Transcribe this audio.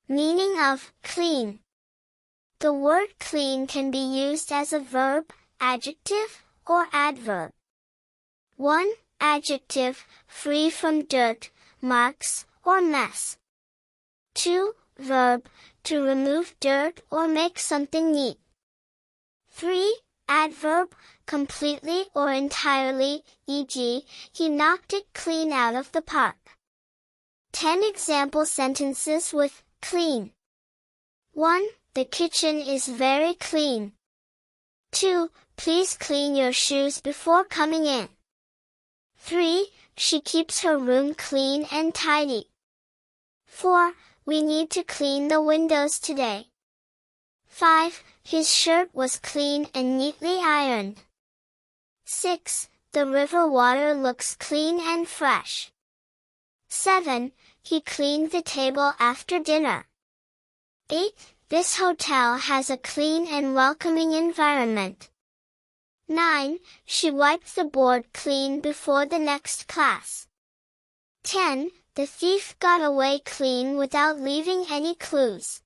Meaning of clean. The word clean can be used as a verb, adjective, or adverb. 1. Adjective, free from dirt, marks, or mess. 2. Verb, to remove dirt or make something neat. 3. Adverb, completely or entirely, e.g., he knocked it clean out of the park. 10 example sentences with clean. 1. The kitchen is very clean. 2. Please clean your shoes before coming in. 3. She keeps her room clean and tidy. 4. We need to clean the windows today. 5. His shirt was clean and neatly ironed. 6. The river water looks clean and fresh. 7. He cleaned the table after dinner. 8. This hotel has a clean and welcoming environment. 9. She wiped the board clean before the next class. 10. The thief got away clean without leaving any clues.